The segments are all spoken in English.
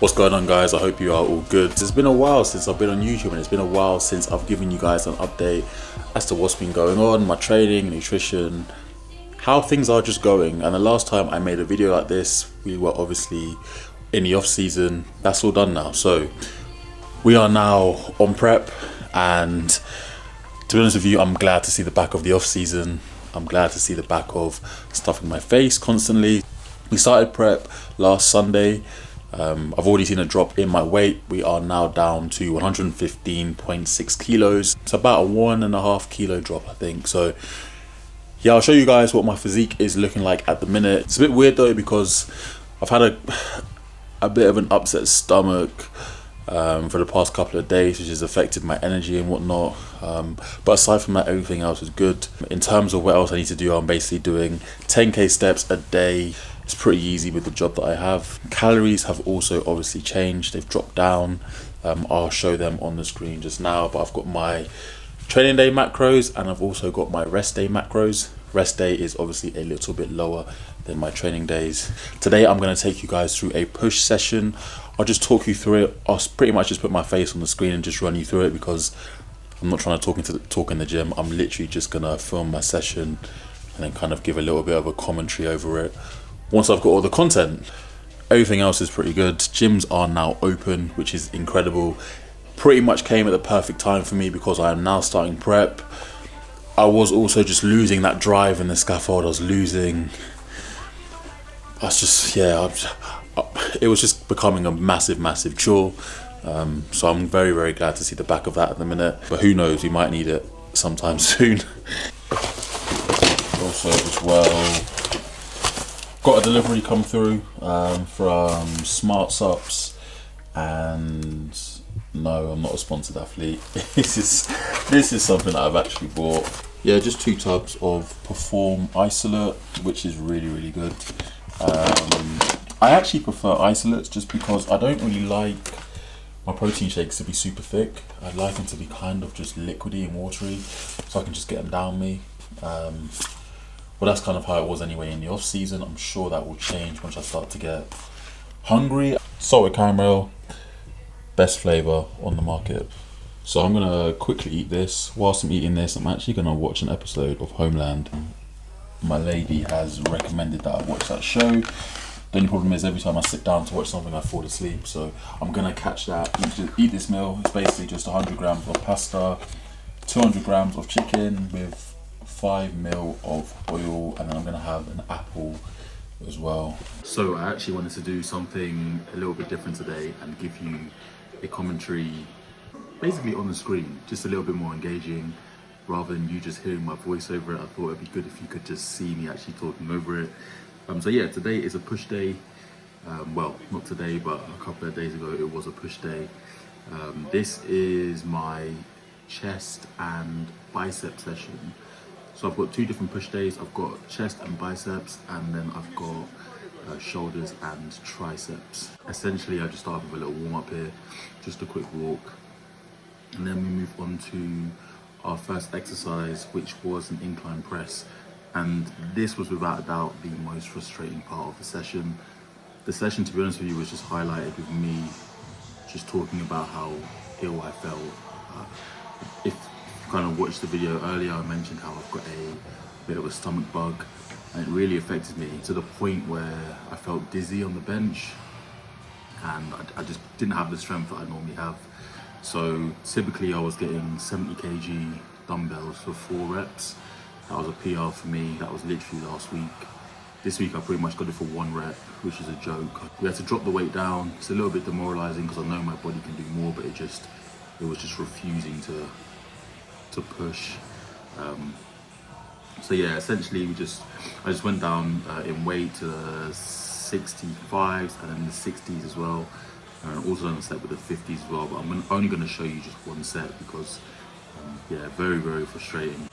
What's going on, guys? I hope you are all good. It's been a while since I've been on YouTube, and it's been a while since I've given you guys an update as to what's been going on, my training, nutrition, how things are just going. And the last time I made a video like this, we were obviously in the off season. That's all done now. So we are now on prep, and to be honest with you, I'm glad to see the back of the off season. I'm glad to see the back of stuffing my face constantly. We started prep last Sunday. I've already seen a drop in my weight. We are now down to 115.6 kilos. It's about a 1.5 kilo drop, I think. So yeah, I'll show you guys what my physique is looking like at the minute. It's a bit weird though, because I've had a bit of an upset stomach for the past couple of days, which has affected my energy and whatnot. But aside from that, everything else is good. In terms of what else I need to do, I'm basically doing 10k steps a day. It's pretty easy with the job that I have. Calories have also obviously changed. They've dropped down. I'll show them on the screen just now, but I've got my training day macros and I've also got my rest day macros. Rest day is obviously a little bit lower than my training days. Today I'm going to take you guys through a push session. I'll just talk you through it. I'll pretty much just put my face on the screen and just run you through it, because I'm not trying to talk in the gym. I'm literally just going to film my session and then kind of give a little bit of a commentary over it. Once I've got all the content, everything else is pretty good. Gyms are now open, which is incredible. Pretty much came at the perfect time for me, because I am now starting prep. I was also just losing that drive in the scaffold. I was just, yeah, it was just becoming a massive chore. So I'm very glad to see the back of that at the minute. But who knows, we might need it sometime soon. Also as well, got a delivery come through from Smart Sups, and no, I'm not a sponsored athlete. This is something that I've actually bought. Yeah, just 2 tubs of Perform Isolate, which is really good. I actually prefer isolates just because I don't really like my protein shakes to be super thick. I like them to be kind of just liquidy and watery, so I can just get them down me. Well, that's kind of how it was anyway in the off season. I'm sure that will change once I start to get hungry. Salted caramel, best flavor on the market. So I'm gonna quickly eat this. Whilst I'm eating this, I'm actually gonna watch an episode of Homeland. My lady has recommended that I watch that show. The only problem is every time I sit down to watch something, I fall asleep. So I'm gonna catch that, eat this meal. It's basically just 100 grams of pasta, 200 grams of chicken with 5 ml of oil, and then I'm gonna have an apple as well. So I actually wanted to do something a little bit different today and give you a commentary basically on the screen, just a little bit more engaging rather than you just hearing my voice over it. I thought it'd be good if you could just see me actually talking over it. So yeah, today is a push day. Well, not today, but a couple of days ago it was a push day. This is my chest and bicep session. So I've got 2 different push days. I've got chest and biceps, and then I've got shoulders and triceps. Essentially, I just start with a little warm up here, just a quick walk, and then we move on to our first exercise, which was an incline press. And this was without a doubt the most frustrating part of the session. The session, to be honest with you, was just highlighted with me just talking about how ill I felt. If you kind of watched the video earlier, I mentioned how I've got a bit of a stomach bug, and it really affected me to the point where I felt dizzy on the bench, and I just didn't have the strength that I normally have. So typically I was getting 70 kg dumbbells for 4 reps. That was a PR for me. That was literally last week. This week I pretty much got it for 1 rep, which is a joke. We had to drop the weight down. It's a little bit demoralizing because I know my body can do more, but it was just refusing to push. So yeah, essentially I just went down in weight to the 65s and then the 60s as well. Also done a set with the 50s as well, but I'm only going to show you just 1 set because yeah, very frustrating.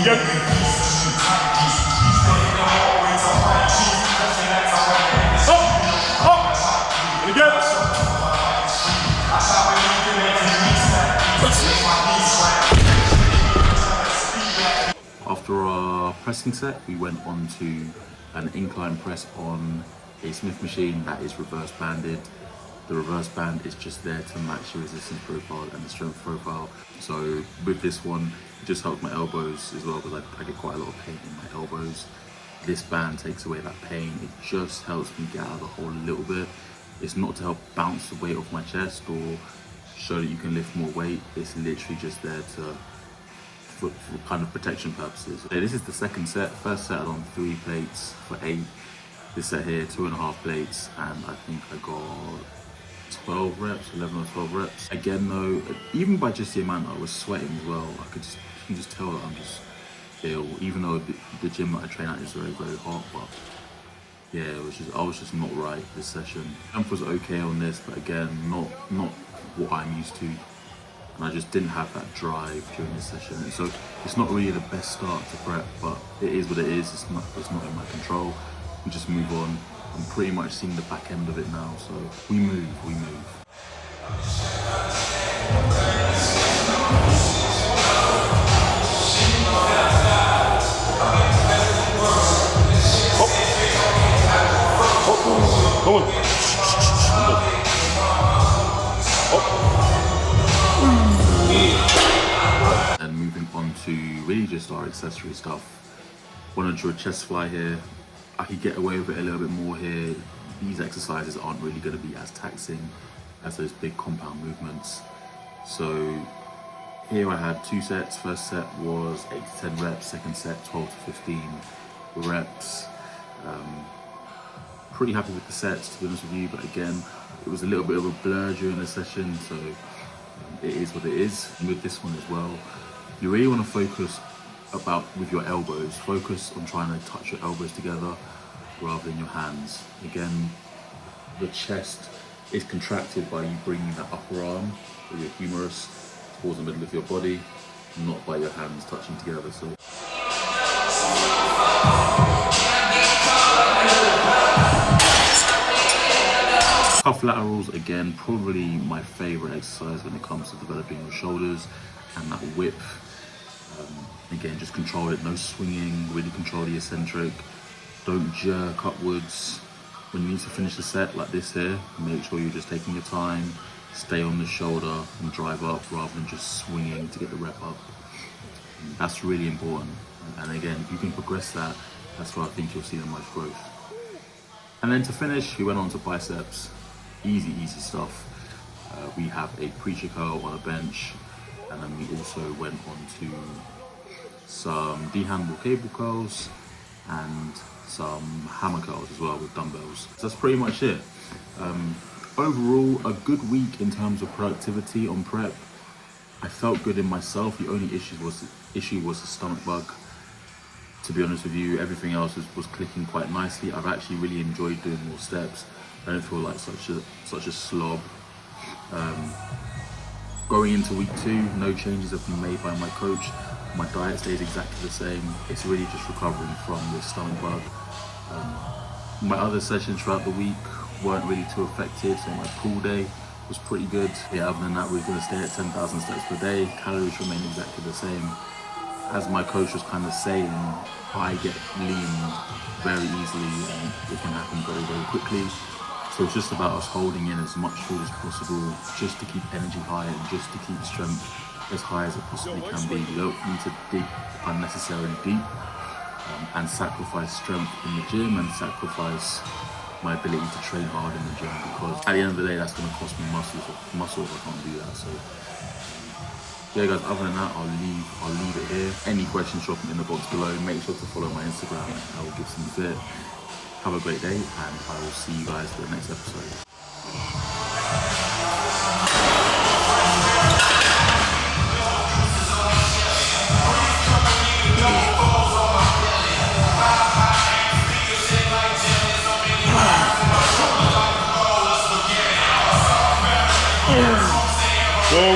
After our pressing set, we went on to an incline press on a Smith machine that is reverse banded. The reverse band is just there to match the resistance profile and the strength profile. So with this one, it just helps my elbows as well, because I get quite a lot of pain in my elbows. This band takes away that pain. It just helps me get out of the hole a little bit. It's not to help bounce the weight off my chest or show that you can lift more weight. It's literally just there to for kind of protection purposes. Okay, this is the second set. First set I on 3 plates for 8. This set here, 2.5 plates, and I think I got 12 reps, 11 or 12 reps. Again though, even by just the amount I was sweating as well, you can just tell that I'm just ill. Even though the gym that I train at is very, very hot, but yeah, I was just not right this session. Strength was okay on this, but again, not what I'm used to. And I just didn't have that drive during this session. And so it's not really the best start to prep, but it is what it is. It's not in my control. We just move on. I'm pretty much seeing the back end of it now, so we move. Come on. And moving on to really just our accessory stuff. Want to do a chest fly here. I could get away with it a little bit more here. These exercises aren't really going to be as taxing as those big compound movements. So here I had 2 sets. First set was 8 to 10 reps. Second set 12 to 15 reps. Pretty happy with the sets, to be honest with you, but again, it was a little bit of a blur during the session, so it is what it is. And with this one as well, you really want to focus with your elbows. Focus on trying to touch your elbows together rather than your hands. Again, the chest is contracted by you bringing that upper arm or your humerus towards the middle of your body, not by your hands touching together. So cuff laterals, again, probably my favorite exercise when it comes to developing your shoulders and that width. Again, just control it, no swinging, really control the eccentric. Don't jerk upwards. When you need to finish the set like this here, make sure you're just taking your time, stay on the shoulder and drive up rather than just swinging to get the rep up. That's really important. And again, if you can progress that, that's where I think you'll see the most growth. And then to finish, we went on to biceps. Easy stuff. We have a preacher curl on a bench, and then we also went on to some D-handle cable curls and some hammer curls as well with dumbbells. So that's pretty much it. Overall, a good week in terms of productivity on prep. I felt good in myself. The only issue was the stomach bug. To be honest with you, everything else was clicking quite nicely. I've actually really enjoyed doing more steps. I don't feel like such a slob. Going into week 2, no changes have been made by my coach. My diet stays exactly the same. It's really just recovering from this stomach bug. My other sessions throughout the week weren't really too effective, so my pull day was pretty good. Yeah, other than that, we're going to stay at 10,000 steps per day. Calories remain exactly the same. As my coach was kind of saying, I get lean very easily and it can happen very, very quickly. So it's just about us holding in as much food as possible, just to keep energy high and just to keep strength as high as it possibly can be. You don't need to dig unnecessarily deep and sacrifice strength in the gym and sacrifice my ability to train hard in the gym, because at the end of the day, that's going to cost me muscle if I can't do that. So yeah guys, other than that, I'll leave it here. Any questions, drop them in the box below. Make sure to follow my Instagram, I will give some fit. Have a great day, and I will see you guys for the next episode. Go.